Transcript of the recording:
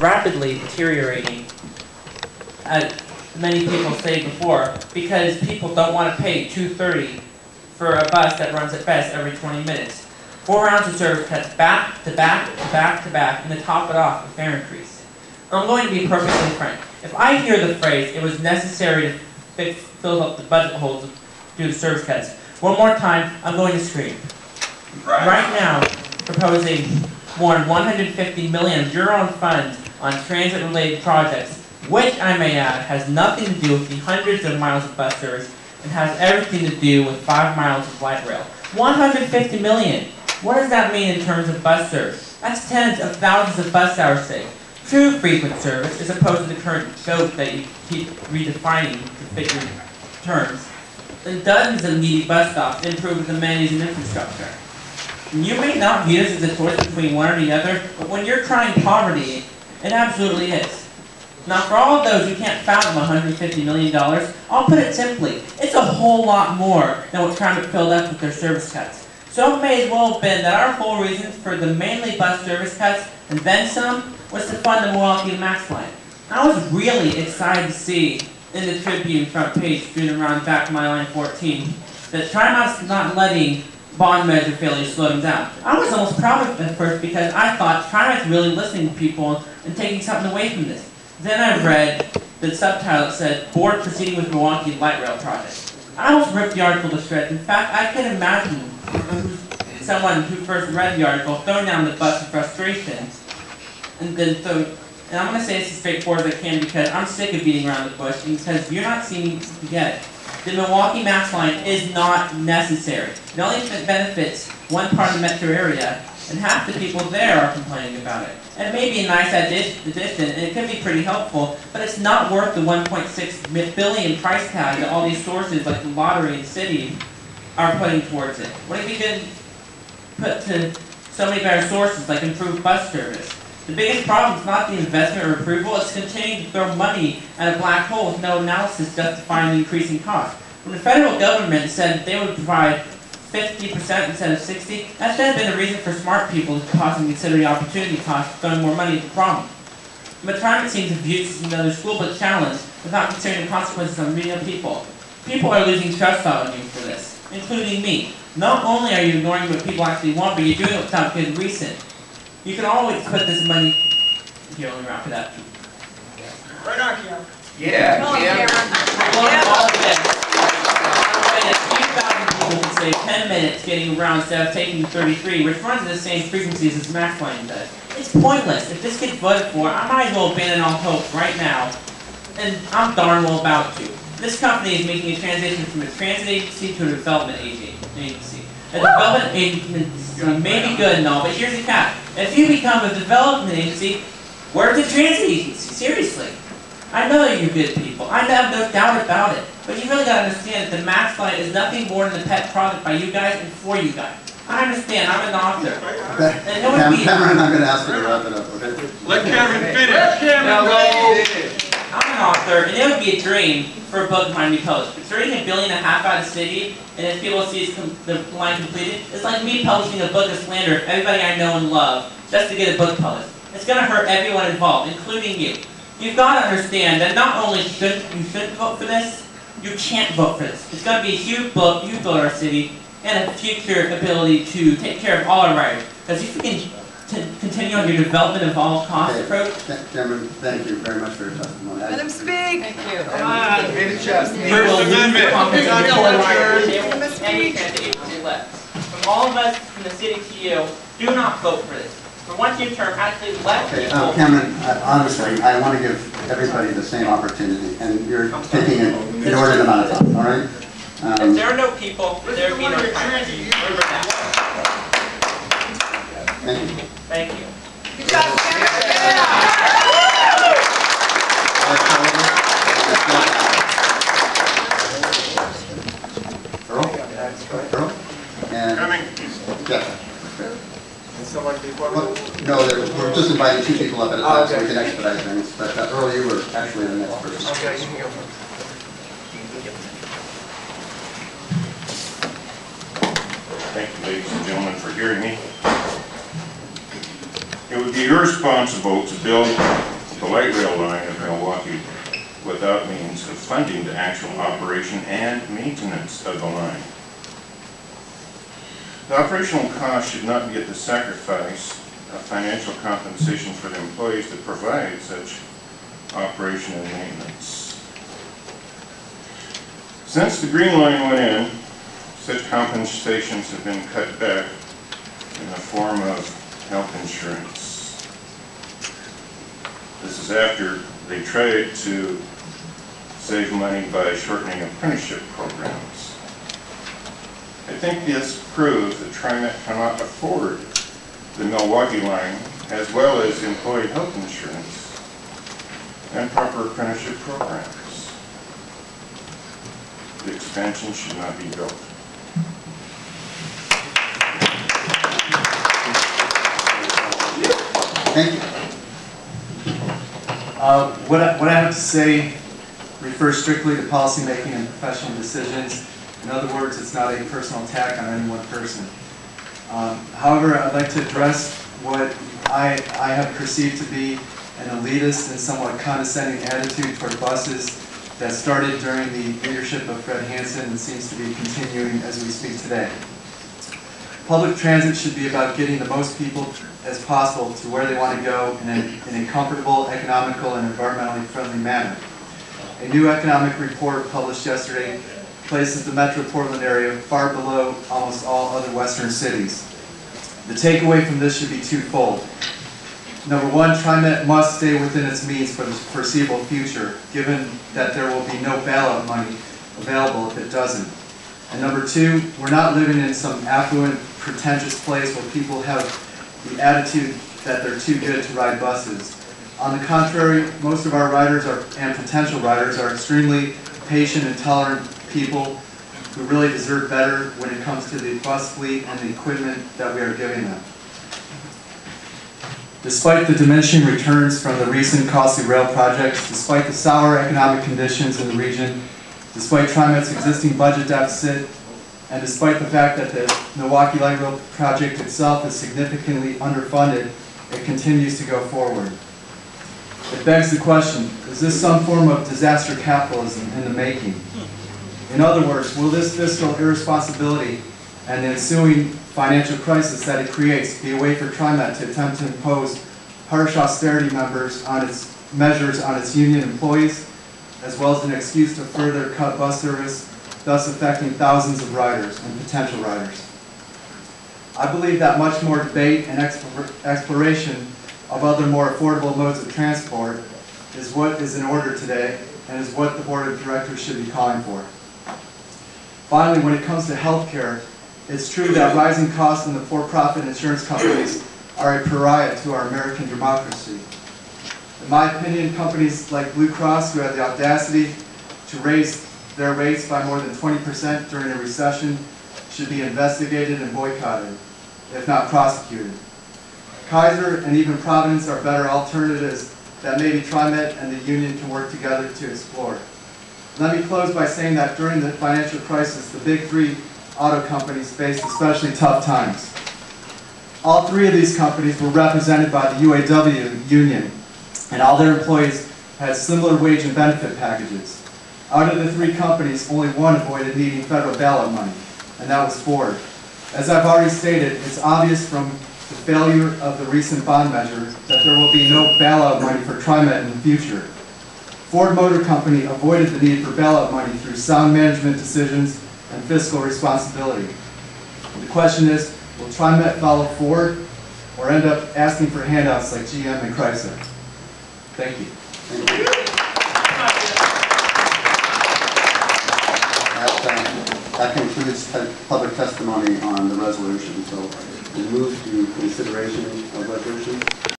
rapidly deteriorating, as many people say before, because people don't want to pay $2.30 for a bus that runs at best every 20 minutes. 4 rounds of service cuts back to back to back to back, and to top it off, a fare increase. I'm going to be perfectly frank. If I hear the phrase, it was necessary to fill up the budget holes due to service cuts, one more time, I'm going to scream. Right now, proposing more than $150 million of your own funds on transit-related projects, which I may add has nothing to do with the hundreds of miles of bus service and has everything to do with 5 miles of light rail. $150 million. What does that mean in terms of bus service? That's tens of thousands of bus hours saved. True frequent service, as opposed to the current joke that you keep redefining to fit your terms. And dozens of needy bus stops to improve the amenities and infrastructure. You may not view this as a choice between one or the other, but when you're trying poverty, it absolutely is. Now, for all of those who can't fathom $150 million, I'll put it simply, it's a whole lot more than what Climate filled up with their service cuts. So it may as well have been that our whole reason for the mainly bus service cuts, and then some, was to fund the Milwaukee Max line. I was really excited to see in the Tribune front page strewn around back of my line 14 that TriMet's not letting bond measure failures slow them down. I was almost proud of it at first because I thought TriMet's really listening to people and taking something away from this. Then I read the subtitle that said, Board Proceeding with Milwaukee Light Rail Project. I almost ripped the article to shreds. In fact, I could imagine someone who first read the article throwing down the bus in frustration. And I'm going to say this as straightforward as I can because I'm sick of beating around the bush, because you're not seeming to get it. The Milwaukee Max line is not necessary. It only benefits one part of the metro area, and half the people there are complaining about it. And it may be a nice addition, and it could be pretty helpful, but it's not worth the $1.6 billion price tag that all these sources like the lottery and city are putting towards it. What if you could put to so many better sources like improved bus service? The biggest problem is not the investment or approval, it's continuing to throw money at a black hole with no analysis justifying the increasing cost. When the federal government said they would provide 50% instead of 60%, that should have been a reason for smart people to possibly consider the opportunity cost of throwing more money at the problem. But TriMet seems to view this as another school book challenge without considering the consequences on real people. People are losing trust on you for this, including me. Not only are you ignoring what people actually want, but you're doing it without good reason. You can always put this money... Here, let me wrap it up. Right on, Cam. Yeah, Cam. All of this. A few thousand people can save 10 minutes getting around instead of taking 33, which runs at the same frequencies as Max line does. It's pointless. If this gets voted for, I might as well abandon all hope right now. And I'm darn well about to. This company is making a transition from a transit agency to a development agency. A development agency may be good and all, but here's the catch. If you become a development agency, where's the transit agency? Seriously. I know that you're good people. I have no doubt about it. But you really got to understand that the Max line is nothing more than a pet product by you guys and for you guys. I understand. I'm an author. And Cameron, I'm going to ask you to wrap it up, okay? Let Cameron finish. Let Cameron finish. I'm an author, and it would be a dream for a book of mine to be published. But $1.5 billion out of the city, and if people see the line completed, it's like me publishing a book of slander of everybody I know and love just to get a book published. It's going to hurt everyone involved, including you. You've got to understand that not only shouldn't vote for this, you can't vote for this. It's going to be a huge book, you build our city, and a future ability to take care of all our riders. Because if you can continue on your development of all cost approach. Cameron, thank you very much for your testimony. Let him speak. Thank you. Come on. First Amendment. From all of us from the city to you, do not vote for this. For once you term, actually let people. Cameron, honestly, I want to give everybody the same opportunity, and you're taking an inordinate amount of time, all right? If there are no people, there will be no time. Remember that. Thank you. Thank you. Good job, Cameron. Earl? And Coming. Jeff. Well, no, we're just inviting 2 people up at a time so we can expedite things. But Earl, you were actually the next person. okay, you can go first. Thank you, ladies and gentlemen, for hearing me. It would be irresponsible to build light rail line of Milwaukee without means of funding the actual operation and maintenance of the line. The operational cost should not be at the sacrifice of financial compensation for the employees that provide such operation and maintenance. Since the green line went in, such compensations have been cut back in the form of health insurance. This is after they tried to save money by shortening apprenticeship programs. I think this proves that TriMet cannot afford the Milwaukee line, as well as employee health insurance and proper apprenticeship programs. The expansion should not be built. Thank you. What I have to say refers strictly to policymaking and professional decisions. In other words, it's not a personal attack on any one person. However, I'd like to address what I have perceived to be an elitist and somewhat condescending attitude toward buses that started during the leadership of Fred Hansen and seems to be continuing as we speak today. Public transit should be about getting the most people as possible to where they want to go in a comfortable, economical, and environmentally friendly manner. A new economic report published yesterday places the Metro Portland area far below almost all other western cities. The takeaway from this should be twofold. Number one, TriMet must stay within its means for the foreseeable future, given that there will be no bailout money available if it doesn't. And number two, we're not living in some affluent, pretentious place where people have the attitude that they're too good to ride buses. On the contrary, most of our riders and potential riders are extremely patient and tolerant people who really deserve better when it comes to the bus fleet and the equipment that we are giving them. Despite the diminishing returns from the recent costly rail projects, despite the sour economic conditions in the region, despite TriMet's existing budget deficit, and despite the fact that the Milwaukee Light Rail project itself is significantly underfunded, it continues to go forward. It begs the question, is this some form of disaster capitalism in the making? In other words, will this fiscal irresponsibility and the ensuing financial crisis that it creates be a way for TriMet to attempt to impose harsh austerity measures on its union employees, as well as an excuse to further cut bus service, thus affecting thousands of riders and potential riders? I believe that much more debate and exploration of other more affordable modes of transport is what is in order today and is what the Board of Directors should be calling for. Finally, when it comes to health care, it's true that rising costs in the for-profit insurance companies are a pariah to our American democracy. In my opinion, companies like Blue Cross, who had the audacity to raise their rates by more than 20% during a recession, should be investigated and boycotted, if not prosecuted. Kaiser and even Providence are better alternatives that maybe TriMet and the union can work together to explore. Let me close by saying that during the financial crisis, the big three auto companies faced especially tough times. All three of these companies were represented by the UAW union, and all their employees had similar wage and benefit packages. Out of the three companies, only one avoided needing federal bailout money, and that was Ford. As I've already stated, it's obvious from the failure of the recent bond measure that there will be no bailout money for TriMet in the future. Ford Motor Company avoided the need for bailout money through sound management decisions and fiscal responsibility. The question is, will TriMet follow Ford or end up asking for handouts like GM and Chrysler? Thank you. Thank you. That concludes public testimony on the resolution. So we move to consideration of resolution.